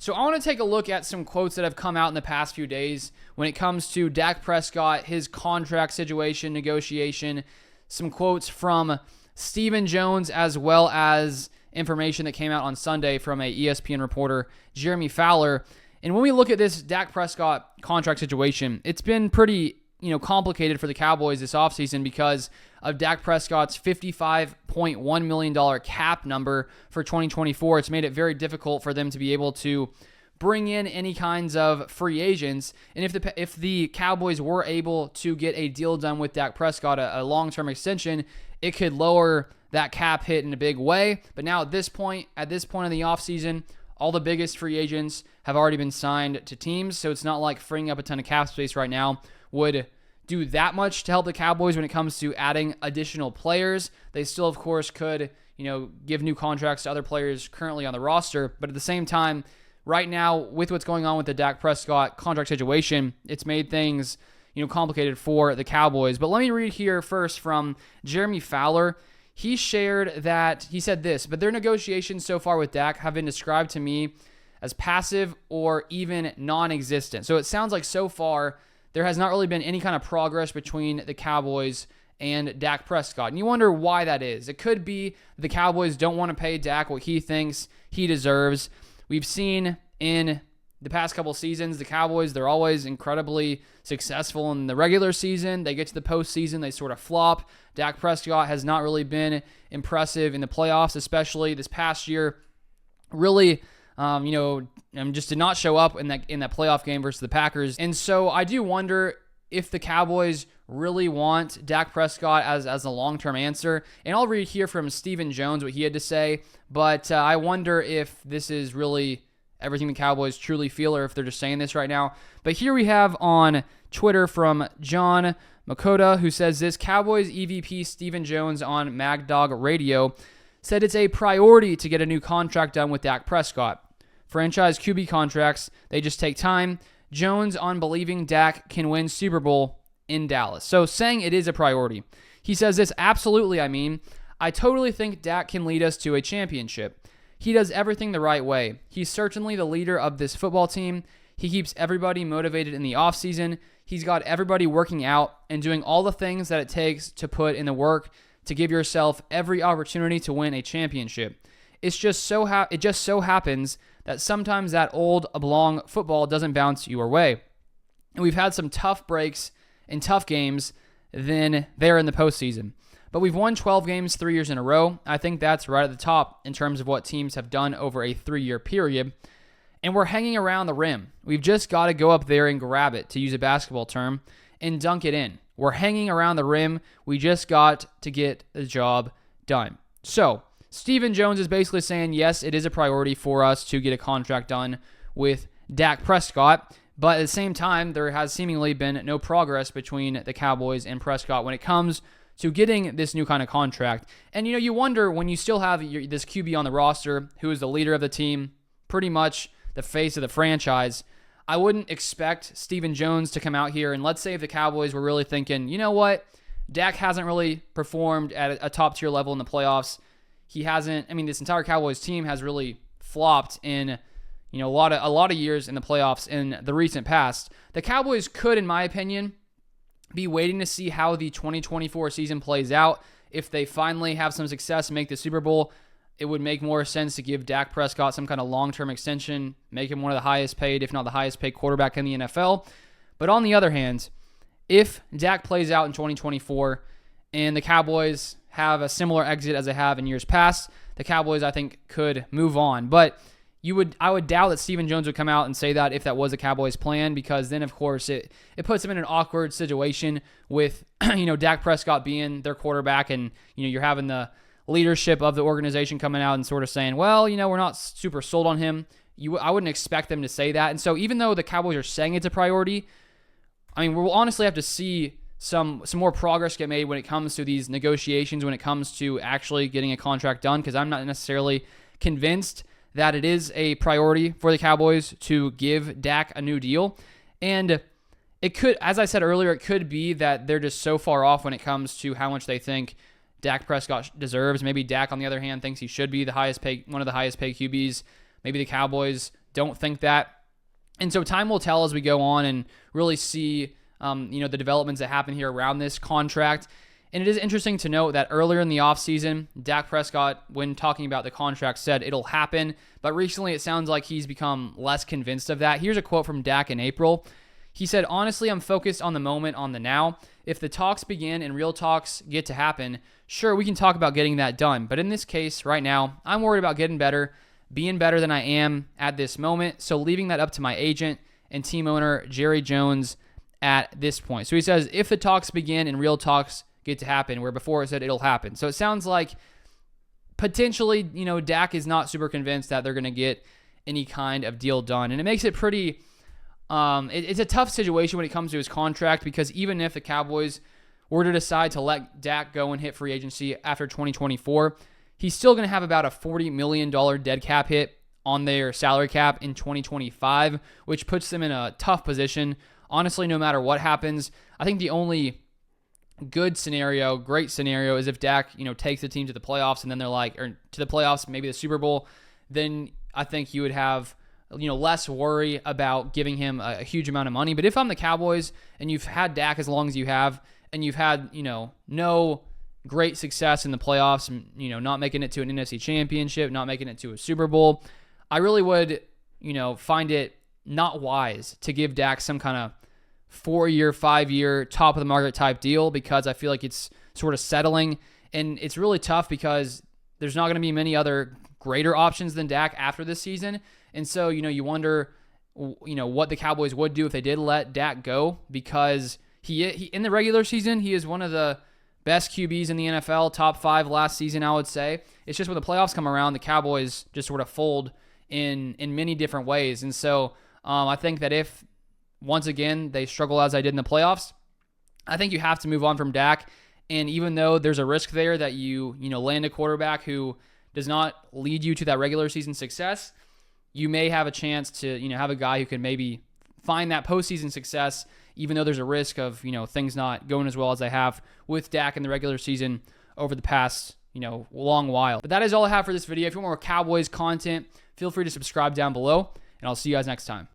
So I want to take a look at some quotes that have come out in the past few days when it comes to Dak Prescott, his contract situation, negotiation, some quotes from Stephen Jones, as well as information that came out on Sunday from a ESPN reporter, Jeremy Fowler. And when we look at this Dak Prescott contract situation, it's been pretty complicated for the Cowboys this offseason because of Dak Prescott's $55.1 million cap number for 2024. It's made it very difficult for them to be able to bring in any kinds of free agents. And if the Cowboys were able to get a deal done with Dak Prescott, a long-term extension, it could lower that cap hit in a big way. But now at this point in the offseason, all the biggest free agents have already been signed to teams, so it's not like freeing up a ton of cap space right now would do that much to help the Cowboys when it comes to adding additional players. They still, of course, could, give new contracts to other players currently on the roster. But at the same time, right now, with what's going on with the Dak Prescott contract situation, it's made things, complicated for the Cowboys. But let me read here first from Jeremy Fowler. He shared that, he said this, but their negotiations so far with Dak have been described to me as passive or even non-existent. So it sounds like so far there has not really been any kind of progress between the Cowboys and Dak Prescott. And you wonder why that is. It could be the Cowboys don't want to pay Dak what he thinks he deserves. We've seen in the past couple seasons, the Cowboys, they're always incredibly successful in the regular season. They get to the postseason, they sort of flop. Dak Prescott has not really been impressive in the playoffs, especially this past year. Really, just did not show up in that playoff game versus the Packers. And so I do wonder if the Cowboys really want Dak Prescott as a long-term answer. And I'll read here from Stephen Jones what he had to say, but I wonder if this is really everything the Cowboys truly feel or if they're just saying this right now. But here we have on Twitter from John Makota, who says this: Cowboys EVP Stephen Jones on Mad Dog Radio said it's a priority to get a new contract done with Dak Prescott. Franchise QB contracts, they just take time. Jones on believing Dak can win Super Bowl in Dallas. So saying it is a priority. He says this: absolutely, I totally think Dak can lead us to a championship. He does everything the right way. He's certainly the leader of this football team. He keeps everybody motivated in the offseason. He's got everybody working out and doing all the things that it takes to put in the work to give yourself every opportunity to win a championship. It just so happens that sometimes that old oblong football doesn't bounce your way. And we've had some tough breaks and tough games then there in the postseason. But we've won 12 games 3 years in a row. I think that's right at the top in terms of what teams have done over a 3-year period. And we're hanging around the rim. We've just got to go up there and grab it, to use a basketball term, and dunk it in. We're hanging around the rim. We just got to get the job done. So Stephen Jones is basically saying, yes, it is a priority for us to get a contract done with Dak Prescott. But at the same time, there has seemingly been no progress between the Cowboys and Prescott when it comes to getting this new kind of contract. And, you wonder when you still have this QB on the roster who is the leader of the team, pretty much the face of the franchise. I wouldn't expect Stephen Jones to come out here and let's say if the Cowboys were really thinking, you know what, Dak hasn't really performed at a top-tier level in the playoffs. He hasn't, this entire Cowboys team has really flopped in a lot of years in the playoffs in the recent past. The Cowboys could, in my opinion, be waiting to see how the 2024 season plays out. If they finally have some success and make the Super Bowl, it would make more sense to give Dak Prescott some kind of long-term extension, make him one of the highest paid, if not the highest paid quarterback in the NFL. But on the other hand, if Dak plays out in 2024 and the Cowboys have a similar exit as they have in years past, the Cowboys, I think, could move on. But I would doubt that Stephen Jones would come out and say that if that was a Cowboys plan, because then, of course, it puts them in an awkward situation with, Dak Prescott being their quarterback and, you're having the leadership of the organization coming out and sort of saying, well, we're not super sold on him. I wouldn't expect them to say that. And so even though the Cowboys are saying it's a priority, we'll honestly have to see some more progress get made when it comes to these negotiations, when it comes to actually getting a contract done, because I'm not necessarily convinced that it is a priority for the Cowboys to give Dak a new deal. And it could, as I said earlier, it could be that they're just so far off when it comes to how much they think Dak Prescott deserves. Maybe Dak, on the other hand, thinks he should be one of the highest paid QBs. Maybe the Cowboys don't think that. And so time will tell as we go on and really see, the developments that happen here around this contract. And it is interesting to note that earlier in the offseason, Dak Prescott, when talking about the contract, said it'll happen. But recently, it sounds like he's become less convinced of that. Here's a quote from Dak in April. He said, "Honestly, I'm focused on the moment, on the now. If the talks begin and real talks get to happen, sure, we can talk about getting that done. But in this case, right now, I'm worried about getting better, being better than I am at this moment. So leaving that up to my agent and team owner, Jerry Jones, at this point." So he says, if the talks begin and real talks get to happen, where before it said it'll happen. So it sounds like potentially, Dak is not super convinced that they're going to get any kind of deal done. And it makes it pretty, it's a tough situation when it comes to his contract, because even if the Cowboys were to decide to let Dak go and hit free agency after 2024, he's still going to have about a $40 million dead cap hit on their salary cap in 2025, which puts them in a tough position. Honestly, no matter what happens, I think the only good scenario, great scenario, is if Dak, takes the team to the playoffs, and then they're like, or to the playoffs, maybe the Super Bowl, then I think you would have, less worry about giving him a huge amount of money. But if I'm the Cowboys and you've had Dak as long as you have, and you've had, no great success in the playoffs, not making it to an NFC championship, not making it to a Super Bowl, I really would, find it not wise to give Dak some kind of 4-year, 5-year, top of the market type deal, because I feel like it's sort of settling. And it's really tough because there's not going to be many other greater options than Dak after this season. And so, you wonder, what the Cowboys would do if they did let Dak go, because he in the regular season, he is one of the best QBs in the NFL, top 5 last season, I would say. It's just when the playoffs come around, the Cowboys just sort of fold in many different ways. And so I think that if, once again, they struggle as I did in the playoffs, I think you have to move on from Dak. And even though there's a risk there that you land a quarterback who does not lead you to that regular season success, you may have a chance to, have a guy who can maybe find that postseason success, even though there's a risk of, things not going as well as they have with Dak in the regular season over the past, long while. But that is all I have for this video. If you want more Cowboys content, feel free to subscribe down below, and I'll see you guys next time.